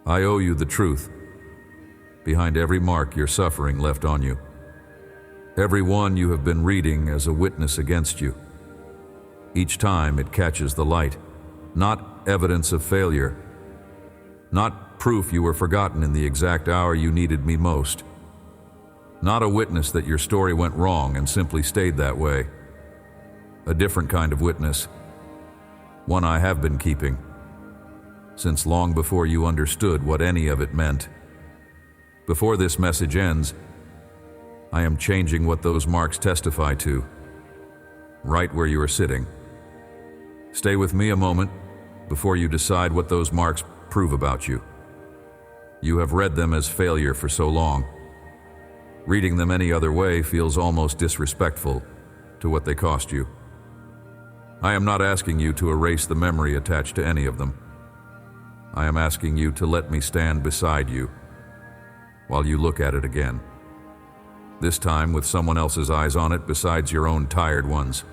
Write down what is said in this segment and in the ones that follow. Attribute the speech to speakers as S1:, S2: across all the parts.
S1: I owe you the truth. Behind every mark your suffering left on you. Every one you have been reading as a witness against you. Each time it catches the light, not evidence of failure, not proof you were forgotten in the exact hour you needed me most, not a witness that your story went wrong and simply stayed that way. A different kind of witness, one I have been keeping, since long before you understood what any of it meant. Before this message ends, I am changing what those marks testify to, right where you are sitting. Stay with me a moment before you decide what those marks prove about you. You have read them as failure for so long. Reading them any other way feels almost disrespectful to what they cost you. I am not asking you to erase the memory attached to any of them. I am asking you to let me stand beside you while you look at it again. This time with someone else's eyes on it besides your own tired ones.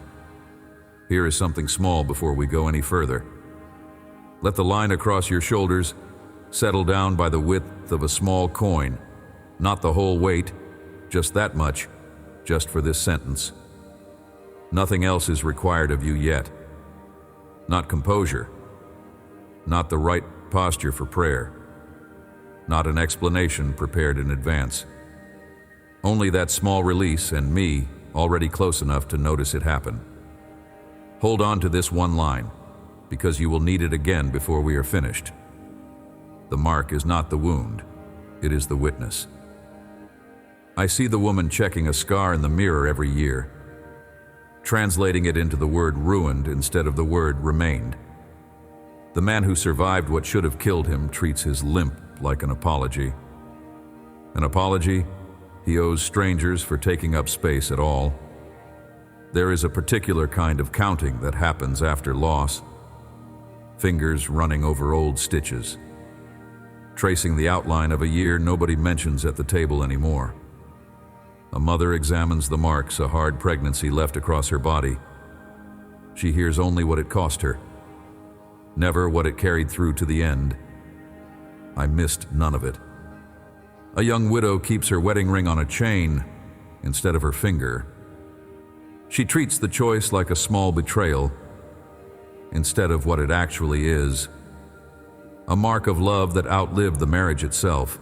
S1: Here is something small before we go any further. Let the line across your shoulders settle down by the width of a small coin, not the whole weight, just that much, just for this sentence. Nothing else is required of you yet. Not composure, not the right posture for prayer, not an explanation prepared in advance. Only that small release and me already close enough to notice it happen. Hold on to this one line, because you will need it again before we are finished. The mark is not the wound, it is the witness. I see the woman checking a scar in the mirror every year, translating it into the word ruined instead of the word remained. The man who survived what should have killed him treats his limp like an apology. An apology he owes strangers for taking up space at all. There is a particular kind of counting that happens after loss. Fingers running over old stitches, tracing the outline of a year nobody mentions at the table anymore. A mother examines the marks a hard pregnancy left across her body. She hears only what it cost her, never what it carried through to the end. I missed none of it. A young widow keeps her wedding ring on a chain instead of her finger. She treats the choice like a small betrayal instead of what it actually is, a mark of love that outlived the marriage itself.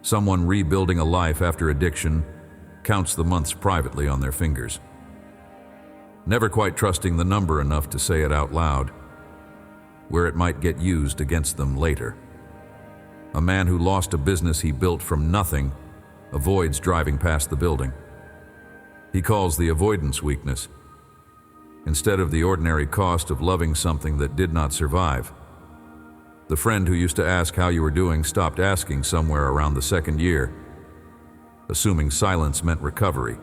S1: Someone rebuilding a life after addiction counts the months privately on their fingers, never quite trusting the number enough to say it out loud, where it might get used against them later. A man who lost a business he built from nothing avoids driving past the building. He calls the avoidance weakness, instead of the ordinary cost of loving something that did not survive. The friend who used to ask how you were doing stopped asking somewhere around the second year, assuming silence meant recovery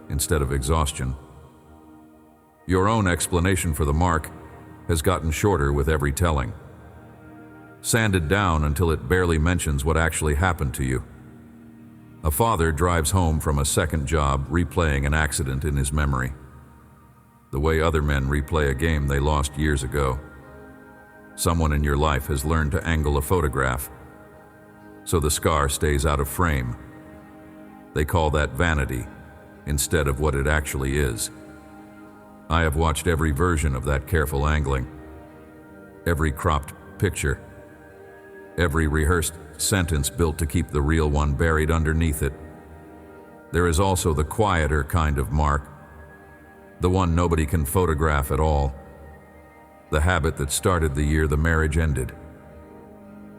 S1: instead of exhaustion. Your own explanation for the mark has gotten shorter with every telling, sanded down until it barely mentions what actually happened to you. A father drives home from a second job replaying an accident in his memory, the way other men replay a game they lost years ago. Someone in your life has learned to angle a photograph so the scar stays out of frame. They call that vanity instead of what it actually is. I have watched every version of that careful angling, every cropped picture, every rehearsed sentence built to keep the real one buried underneath it. There is also the quieter kind of mark, the one nobody can photograph at all, the habit that started the year the marriage ended,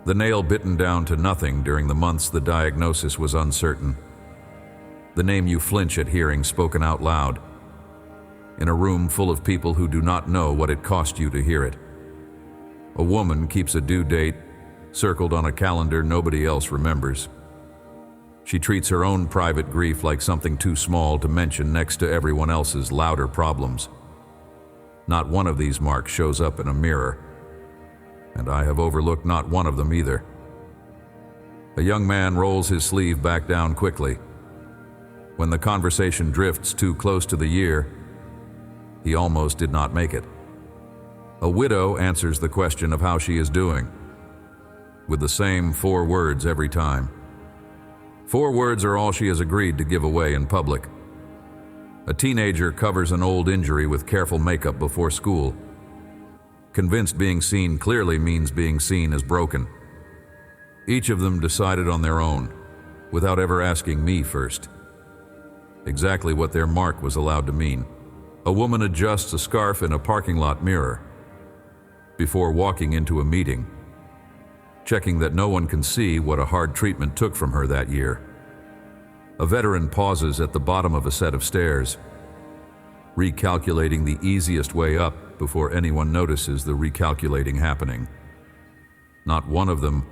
S1: the nail bitten down to nothing during the months the diagnosis was uncertain, the name you flinch at hearing spoken out loud, in a room full of people who do not know what it cost you to hear it. A woman keeps a due date circled on a calendar nobody else remembers. She treats her own private grief like something too small to mention next to everyone else's louder problems. Not one of these marks shows up in a mirror, and I have overlooked not one of them either. A young man rolls his sleeve back down quickly. When the conversation drifts too close to the year, he almost did not make it. A widow answers the question of how she is doing. with the same 4 words every time. 4 words are all she has agreed to give away in public. A teenager covers an old injury with careful makeup before school, convinced being seen clearly means being seen as broken. Each of them decided on their own, without ever asking me first, exactly what their mark was allowed to mean. A woman adjusts a scarf in a parking lot mirror before walking into a meeting, checking that no one can see what a hard treatment took from her that year. A veteran pauses at the bottom of a set of stairs, recalculating the easiest way up before anyone notices the recalculating happening. Not one of them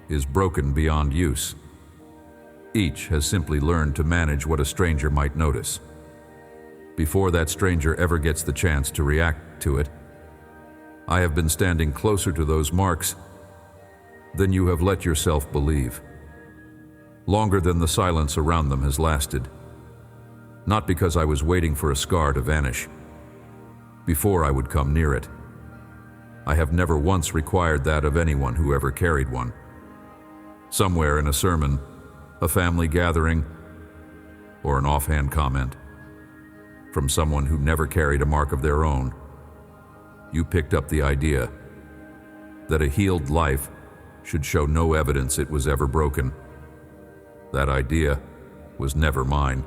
S1: is broken beyond use. Each has simply learned to manage what a stranger might notice. Before that stranger ever gets the chance to react to it, I have been standing closer to those marks than you have let yourself believe. Longer than the silence around them has lasted. Not because I was waiting for a scar to vanish, before I would come near it. I have never once required that of anyone who ever carried one. Somewhere in a sermon, a family gathering, or an offhand comment from someone who never carried a mark of their own, you picked up the idea that a healed life should show no evidence it was ever broken. That idea was never mine.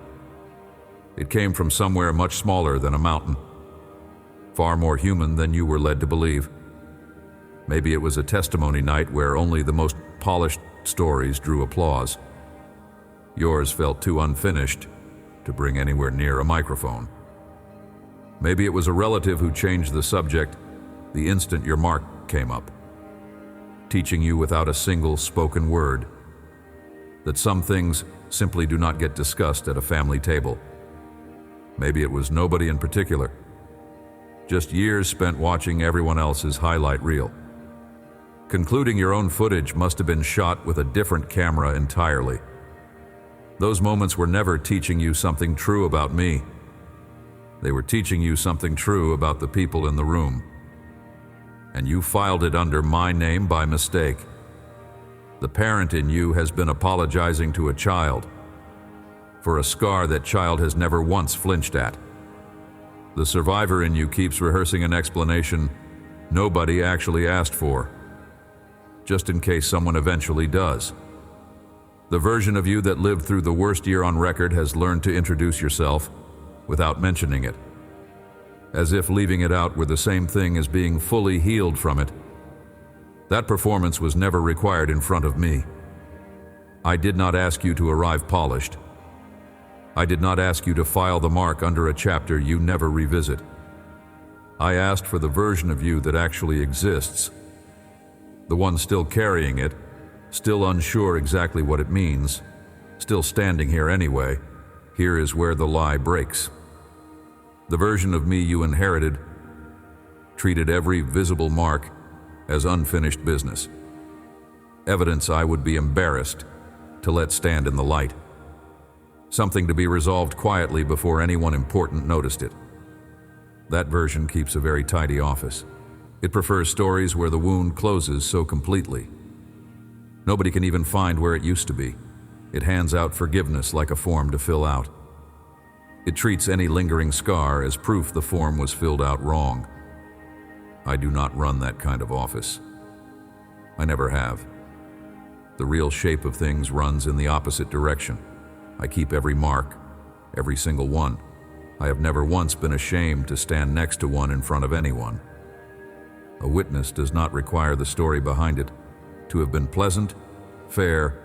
S1: It came from somewhere much smaller than a mountain, far more human than you were led to believe. Maybe it was a testimony night where only the most polished stories drew applause. Yours felt too unfinished to bring anywhere near a microphone. Maybe it was a relative who changed the subject the instant your mark came up, teaching you without a single spoken word that some things simply do not get discussed at a family table. Maybe it was nobody in particular, just years spent watching everyone else's highlight reel. Concluding your own footage must have been shot with a different camera entirely. Those moments were never teaching you something true about me. They were teaching you something true about the people in the room. And you filed it under my name by mistake. The parent in you has been apologizing to a child for a scar that child has never once flinched at. The survivor in you keeps rehearsing an explanation nobody actually asked for, just in case someone eventually does. The version of you that lived through the worst year on record has learned to introduce yourself without mentioning it, as if leaving it out were the same thing as being fully healed from it. That performance was never required in front of me. I did not ask you to arrive polished. I did not ask you to file the mark under a chapter you never revisit. I asked for the version of you that actually exists, the one still carrying it, still unsure exactly what it means, still standing here anyway. Here is where the lie breaks. The version of me you inherited treated every visible mark as unfinished business, evidence I would be embarrassed to let stand in the light, something to be resolved quietly before anyone important noticed it. That version keeps a very tidy office. It prefers stories where the wound closes so completely nobody can even find where it used to be. It hands out forgiveness like a form to fill out. It treats any lingering scar as proof the form was filled out wrong. I do not run that kind of office. I never have. The real shape of things runs in the opposite direction. I keep every mark, every single one. I have never once been ashamed to stand next to one in front of anyone. A witness does not require the story behind it to have been pleasant, fair,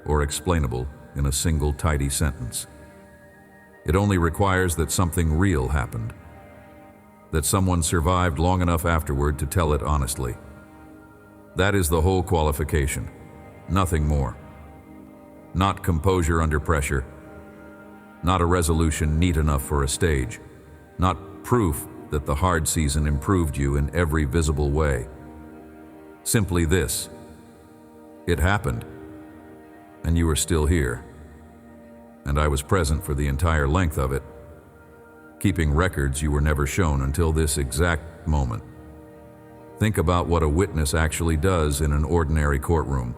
S1: or explainable in a single tidy sentence. It only requires that something real happened, that someone survived long enough afterward to tell it honestly. That is the whole qualification, nothing more. Not composure under pressure, not a resolution neat enough for a stage, not proof that the hard season improved you in every visible way. Simply this: it happened, and you are still here, and I was present for the entire length of it, keeping records you were never shown until this exact moment. Think about what a witness actually does in an ordinary courtroom.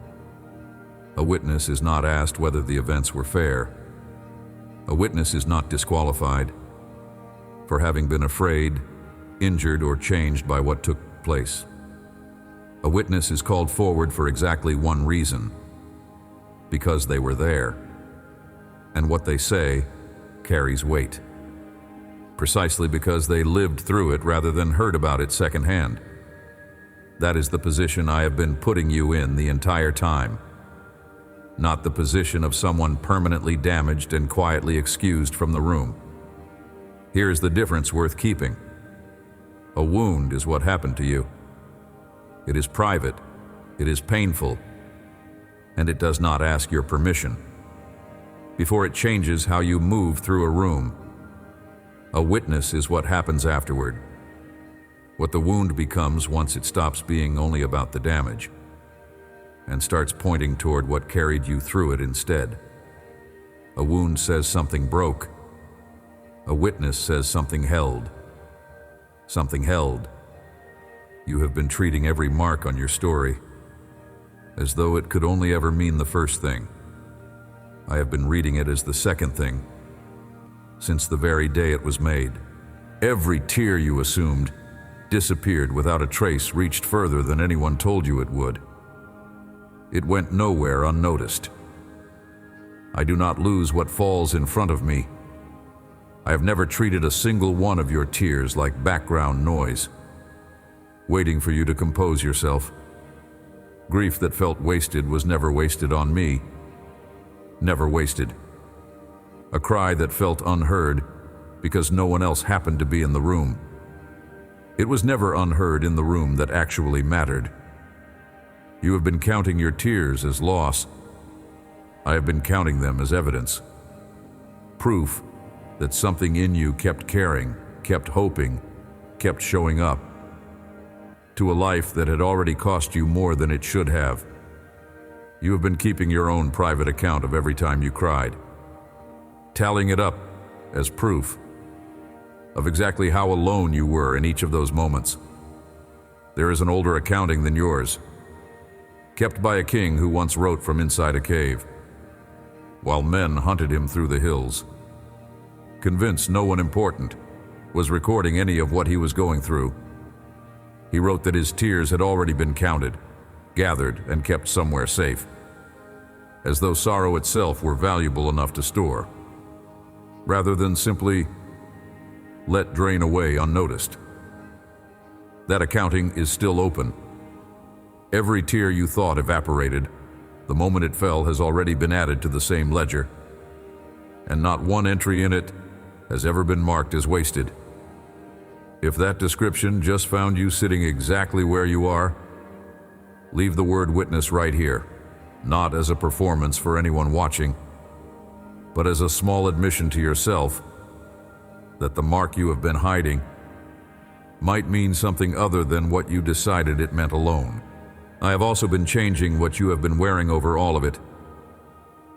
S1: A witness is not asked whether the events were fair. A witness is not disqualified for having been afraid, injured, or changed by what took place. A witness is called forward for exactly one reason: because they were there, and what they say carries weight. Precisely because they lived through it rather than heard about it secondhand. That is the position I have been putting you in the entire time, not the position of someone permanently damaged and quietly excused from the room. Here is the difference worth keeping. A wound is what happened to you. It is private, it is painful, and it does not ask your permission before it changes how you move through a room. A witness is what happens afterward, what the wound becomes once it stops being only about the damage and starts pointing toward what carried you through it instead. A wound says something broke. A witness says something held. Something held. You have been treating every mark on your story as though it could only ever mean the first thing. I have been reading it as the second thing since the very day it was made. Every tear you assumed disappeared without a trace, reached further than anyone told you it would. It went nowhere unnoticed. I do not lose what falls in front of me. I have never treated a single one of your tears like background noise, waiting for you to compose yourself. Grief that felt wasted was never wasted on me. Never wasted. A cry that felt unheard because no one else happened to be in the room. It was never unheard in the room that actually mattered. You have been counting your tears as loss. I have been counting them as evidence. Proof that something in you kept caring, kept hoping, kept showing up. To a life that had already cost you more than it should have. You have been keeping your own private account of every time you cried, tallying it up as proof of exactly how alone you were in each of those moments. There is an older accounting than yours, kept by a king who once wrote from inside a cave, while men hunted him through the hills, convinced no one important was recording any of what he was going through. He wrote that his tears had already been counted, gathered, and kept somewhere safe, as though sorrow itself were valuable enough to store, rather than simply let drain away unnoticed. That accounting is still open. Every tear you thought evaporated, the moment it fell has already been added to the same ledger, and not one entry in it has ever been marked as wasted. If that description just found you sitting exactly where you are, leave the word witness right here, not as a performance for anyone watching, but as a small admission to yourself that the mark you have been hiding might mean something other than what you decided it meant alone. I have also been changing what you have been wearing over all of it,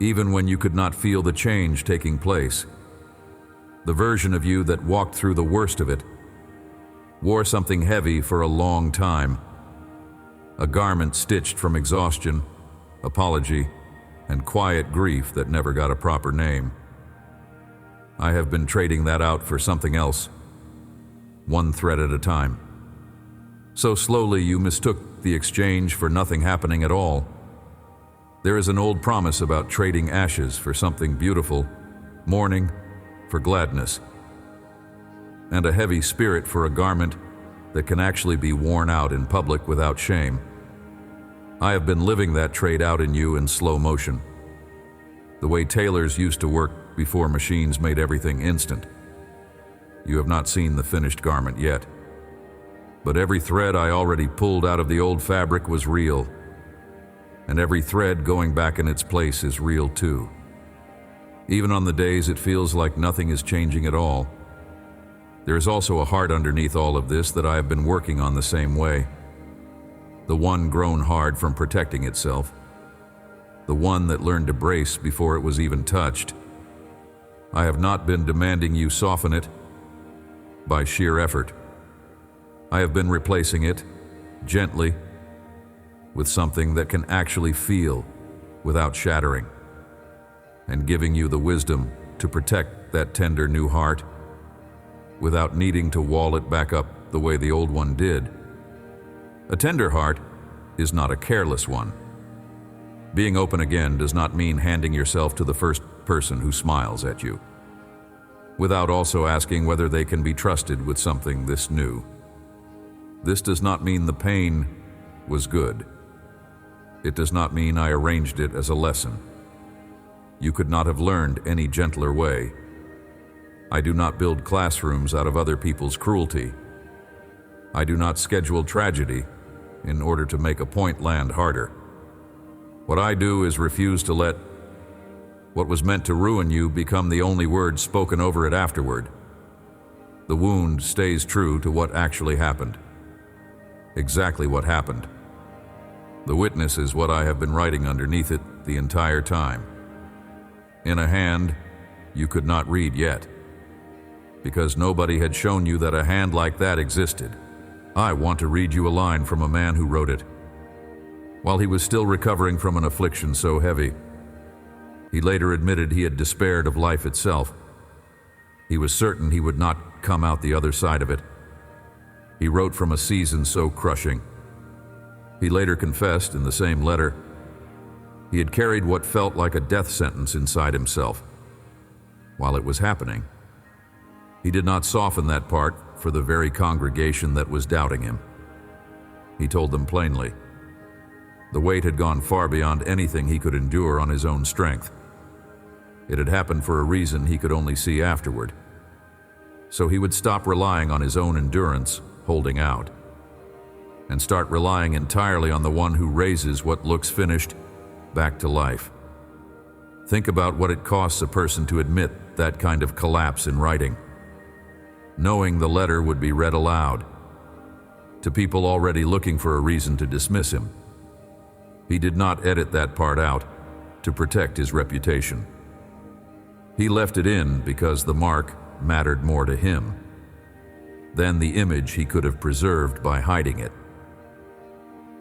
S1: even when you could not feel the change taking place. The version of you that walked through the worst of it wore something heavy for a long time, a garment stitched from exhaustion, apology, and quiet grief that never got a proper name. I have been trading that out for something else, one thread at a time. So slowly you mistook the exchange for nothing happening at all. There is an old promise about trading ashes for something beautiful, mourning for gladness, and a heavy spirit for a garment that can actually be worn out in public without shame. I have been living that trade out in you in slow motion, the way tailors used to work before machines made everything instant. You have not seen the finished garment yet, but every thread I already pulled out of the old fabric was real, and every thread going back in its place is real too. Even on the days it feels like nothing is changing at all, there is also a heart underneath all of this that I have been working on the same way. The one grown hard from protecting itself. The one that learned to brace before it was even touched. I have not been demanding you soften it by sheer effort. I have been replacing it gently, with something that can actually feel without shattering, and giving you the wisdom to protect that tender new heart without needing to wall it back up the way the old one did. A tender heart is not a careless one. Being open again does not mean handing yourself to the first person who smiles at you, without also asking whether they can be trusted with something this new. This does not mean the pain was good. It does not mean I arranged it as a lesson. You could not have learned any gentler way. I do not build classrooms out of other people's cruelty. I do not schedule tragedy in order to make a point land harder. What I do is refuse to let what was meant to ruin you become the only word spoken over it afterward. The wound stays true to what actually happened. Exactly what happened. The witness is what I have been writing underneath it the entire time. In a hand you could not read yet, because nobody had shown you that a hand like that existed. I want to read you a line from a man who wrote it while he was still recovering from an affliction so heavy. He later admitted he had despaired of life itself. He was certain he would not come out the other side of it. He wrote from a season so crushing. He later confessed in the same letter he had carried what felt like a death sentence inside himself. While it was happening, he did not soften that part for the very congregation that was doubting him. He told them plainly, the weight had gone far beyond anything he could endure on his own strength. It had happened for a reason he could only see afterward. So he would stop relying on his own endurance, holding out, and start relying entirely on the one who raises what looks finished back to life. Think about what it costs a person to admit that kind of collapse in writing, knowing the letter would be read aloud to people already looking for a reason to dismiss him. He did not edit that part out to protect his reputation. He left it in because the mark mattered more to him than the image he could have preserved by hiding it.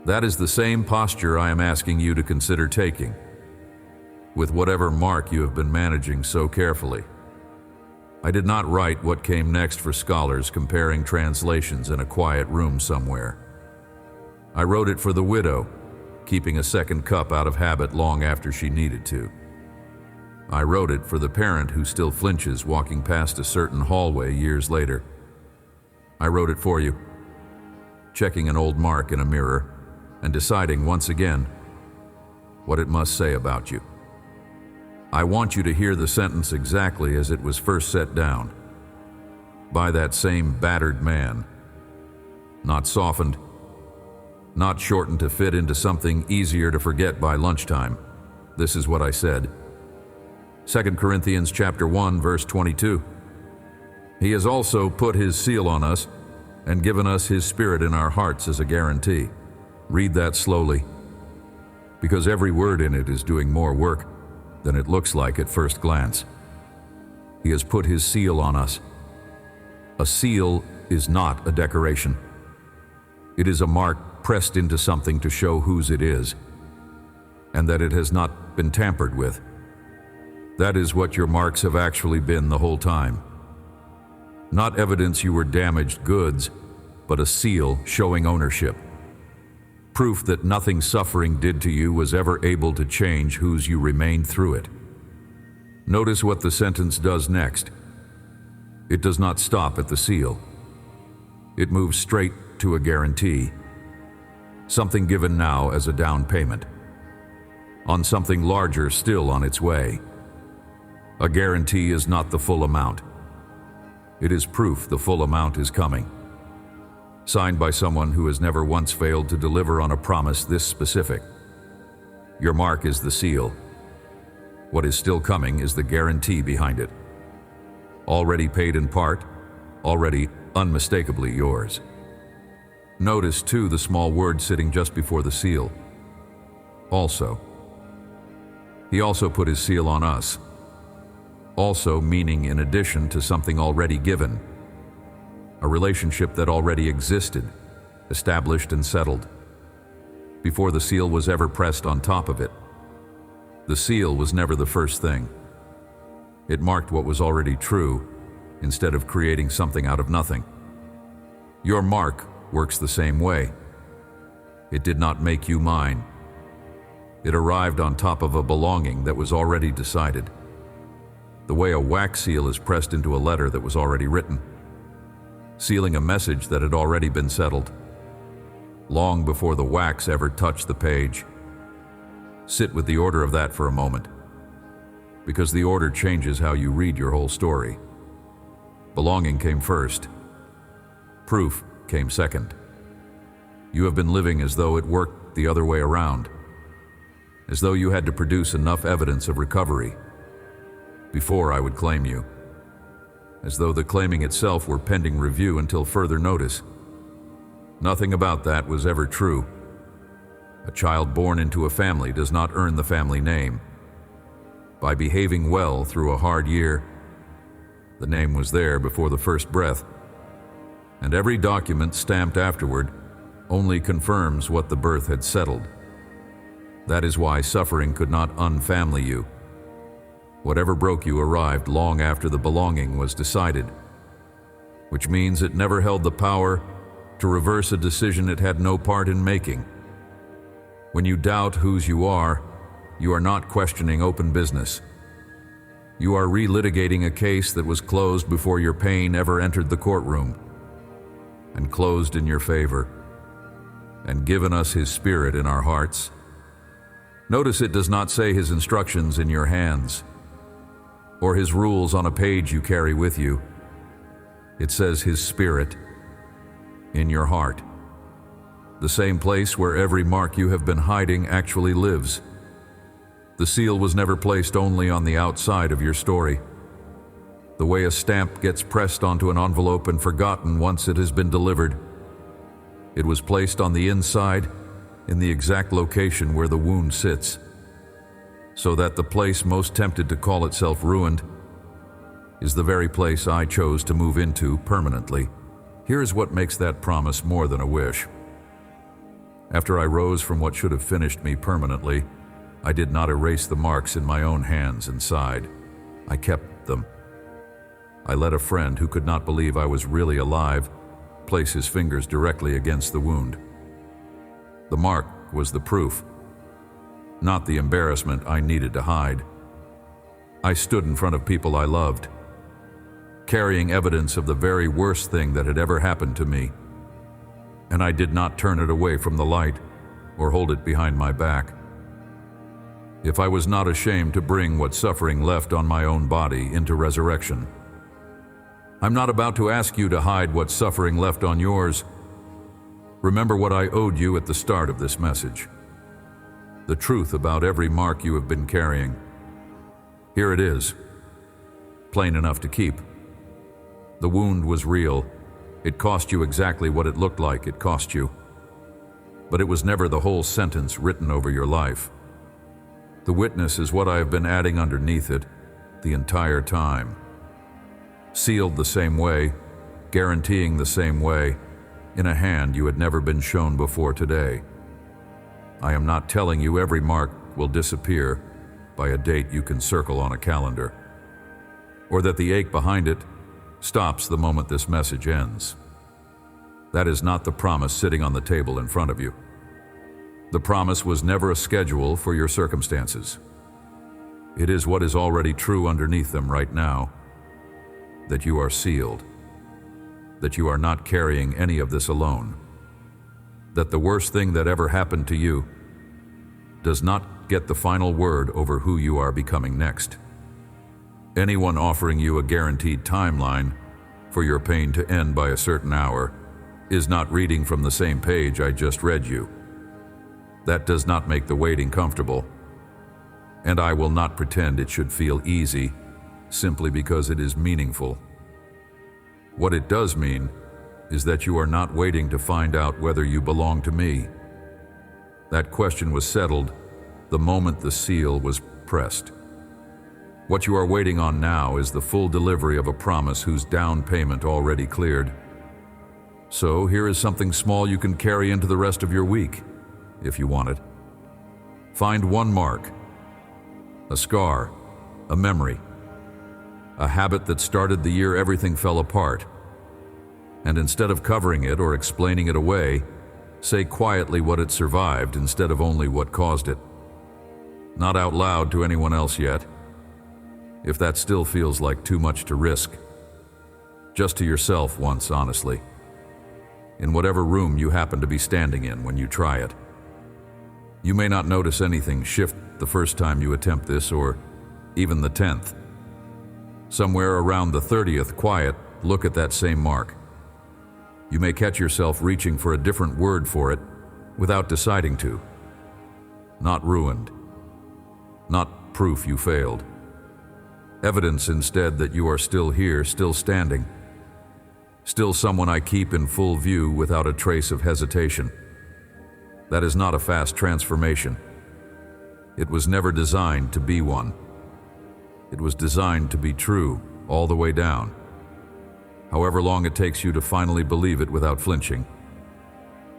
S1: That is the same posture I am asking you to consider taking with whatever mark you have been managing so carefully. I did not write what came next for scholars comparing translations in a quiet room somewhere. I wrote it for the widow, keeping a second cup out of habit long after she needed to. I wrote it for the parent who still flinches walking past a certain hallway years later. I wrote it for you, checking an old mark in a mirror and deciding once again what it must say about you. I want you to hear the sentence exactly as it was first set down, by that same battered man, not softened, not shortened to fit into something easier to forget by lunchtime. This is what I said. 2 Corinthians chapter 1, verse 22. He has also put his seal on us and given us his Spirit in our hearts as a guarantee. Read that slowly, because every word in it is doing more work than it looks like at first glance. He has put his seal on us. A seal is not a decoration. It is a mark pressed into something to show whose it is, and that it has not been tampered with. That is what your marks have actually been the whole time. Not evidence you were damaged goods, but a seal showing ownership. Proof that nothing suffering did to you was ever able to change whose you remained through it. Notice what the sentence does next. It does not stop at the seal. It moves straight to a guarantee. Something given now as a down payment on something larger still on its way. A guarantee is not the full amount. It is proof the full amount is coming. Signed by someone who has never once failed to deliver on a promise this specific. Your mark is the seal. What is still coming is the guarantee behind it. Already paid in part, already unmistakably yours. Notice, too, the small word sitting just before the seal. Also. He also put his seal on us. Also meaning in addition to something already given. A relationship that already existed, established and settled, before the seal was ever pressed on top of it. The seal was never the first thing. It marked what was already true, instead of creating something out of nothing. Your mark works the same way. It did not make you mine. It arrived on top of a belonging that was already decided, the way a wax seal is pressed into a letter that was already written, sealing a message that had already been settled, long before the wax ever touched the page. Sit with the order of that for a moment, because the order changes how you read your whole story. Belonging came first. Proof came second. You have been living as though it worked the other way around, as though you had to produce enough evidence of recovery before I would claim you, as though the claiming itself were pending review until further notice. Nothing about that was ever true. A child born into a family does not earn the family name. By behaving well through a hard year, the name was there before the first breath, and every document stamped afterward only confirms what the birth had settled. That is why suffering could not unfamily you. Whatever broke you arrived long after the belonging was decided, which means it never held the power to reverse a decision it had no part in making. When you doubt whose you are not questioning open business. You are relitigating a case that was closed before your pain ever entered the courtroom, and closed in your favor, and given us His Spirit in our hearts. Notice it does not say His instructions in your hands, or His rules on a page you carry with you. It says His Spirit in your heart, the same place where every mark you have been hiding actually lives. The seal was never placed only on the outside of your story, the way a stamp gets pressed onto an envelope and forgotten once it has been delivered. It was placed on the inside, in the exact location where the wound sits, so that the place most tempted to call itself ruined is the very place I chose to move into permanently. Here is what makes that promise more than a wish. After I rose from what should have finished me permanently, I did not erase the marks in my own hands and side. I kept them. I let a friend who could not believe I was really alive place his fingers directly against the wound. The mark was the proof, not the embarrassment I needed to hide. I stood in front of people I loved, carrying evidence of the very worst thing that had ever happened to me, and I did not turn it away from the light or hold it behind my back. If I was not ashamed to bring what suffering left on my own body into resurrection, I'm not about to ask you to hide what suffering left on yours. Remember what I owed you at the start of this message. The truth about every mark you have been carrying. Here it is, plain enough to keep. The wound was real. It cost you exactly what it looked like it cost you. But it was never the whole sentence written over your life. The witness is what I have been adding underneath it the entire time. Sealed the same way, guaranteeing the same way, in a hand you had never been shown before today. I am not telling you every mark will disappear by a date you can circle on a calendar, or that the ache behind it stops the moment this message ends. That is not the promise sitting on the table in front of you. The promise was never a schedule for your circumstances. It is what is already true underneath them right now, that you are sealed, that you are not carrying any of this alone, that the worst thing that ever happened to you does not get the final word over who you are becoming next. Anyone offering you a guaranteed timeline for your pain to end by a certain hour is not reading from the same page I just read you. That does not make the waiting comfortable, and I will not pretend it should feel easy simply because it is meaningful. What it does mean is that you are not waiting to find out whether you belong to me. That question was settled the moment the seal was pressed. What you are waiting on now is the full delivery of a promise whose down payment already cleared. So here is something small you can carry into the rest of your week, if you want it. Find one mark, a scar, a memory, a habit that started the year everything fell apart. And instead of covering it or explaining it away, say quietly what it survived instead of only what caused it. Not out loud to anyone else yet, if that still feels like too much to risk. Just to yourself once, honestly. In whatever room you happen to be standing in when you try it. You may not notice anything shift the first time you attempt this, or even the 10th. Somewhere around the 30th quiet, look at that same mark. You may catch yourself reaching for a different word for it without deciding to. Not ruined. Not proof you failed. Evidence instead that you are still here, still standing. Still someone I keep in full view without a trace of hesitation. That is not a fast transformation. It was never designed to be one. It was designed to be true all the way down. However long it takes you to finally believe it without flinching.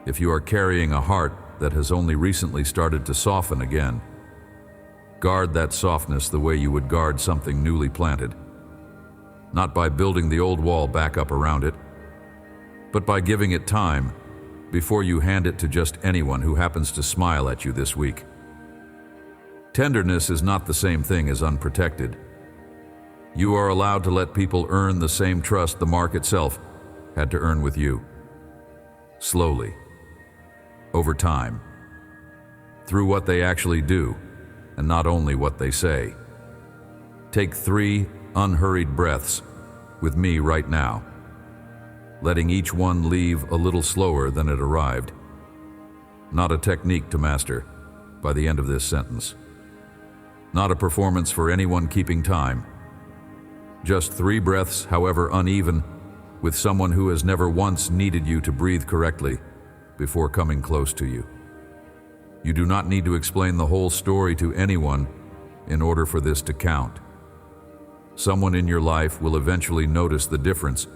S1: If you are carrying a heart that has only recently started to soften again, guard that softness the way you would guard something newly planted. Not by building the old wall back up around it, but by giving it time before you hand it to just anyone who happens to smile at you this week. Tenderness is not the same thing as unprotected. You are allowed to let people earn the same trust the mark itself had to earn with you. Slowly. Over time. Through what they actually do, and not only what they say. Take 3 unhurried breaths with me right now, letting each one leave a little slower than it arrived. Not a technique to master by the end of this sentence. Not a performance for anyone keeping time. Just 3 breaths, however uneven, with someone who has never once needed you to breathe correctly before coming close to you. You do not need to explain the whole story to anyone in order for this to count. Someone in your life will eventually notice the difference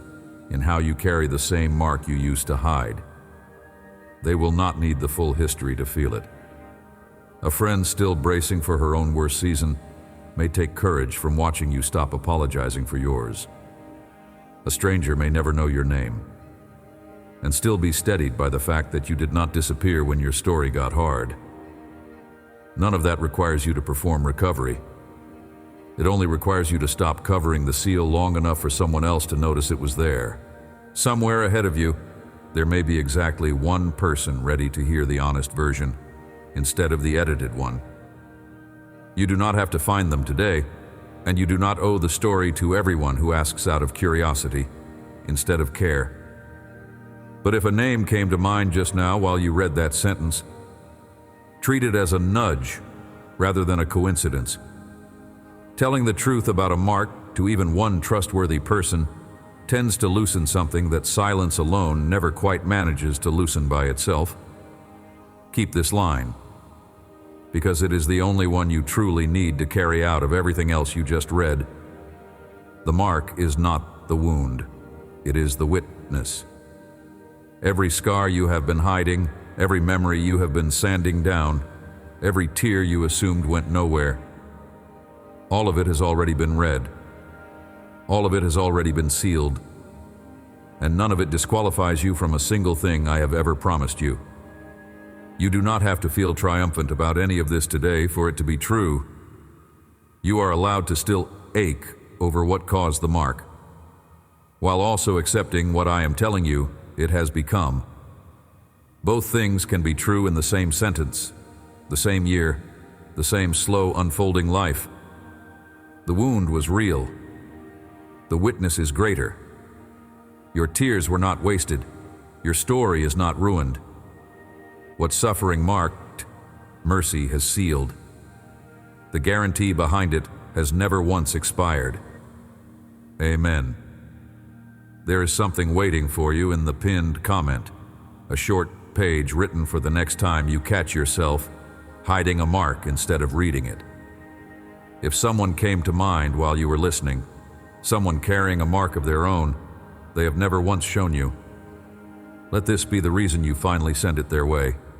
S1: in how you carry the same mark you used to hide. They will not need the full history to feel it. A friend still bracing for her own worst season may take courage from watching you stop apologizing for yours. A stranger may never know your name and still be steadied by the fact that you did not disappear when your story got hard. None of that requires you to perform recovery. It only requires you to stop covering the seal long enough for someone else to notice it was there. Somewhere ahead of you, there may be exactly one person ready to hear the honest version instead of the edited one. You do not have to find them today, and you do not owe the story to everyone who asks out of curiosity instead of care. But if a name came to mind just now while you read that sentence, treat it as a nudge rather than a coincidence. Telling the truth about a mark to even one trustworthy person tends to loosen something that silence alone never quite manages to loosen by itself. Keep this line, because it is the only one you truly need to carry out of everything else you just read. The mark is not the wound, it is the witness. Every scar you have been hiding, every memory you have been sanding down, every tear you assumed went nowhere, all of it has already been read. All of it has already been sealed. And none of it disqualifies you from a single thing I have ever promised you. You do not have to feel triumphant about any of this today for it to be true. You are allowed to still ache over what caused the mark, while also accepting what I am telling you it has become. Both things can be true in the same sentence, the same year, the same slow unfolding life. The wound was real. The witness is greater. Your tears were not wasted. Your story is not ruined. What suffering marked, mercy has sealed. The guarantee behind it has never once expired. Amen. There is something waiting for you in the pinned comment, a short page written for the next time you catch yourself hiding a mark instead of reading it. If someone came to mind while you were listening, someone carrying a mark of their own they have never once shown you, Let this be the reason you finally send it their way.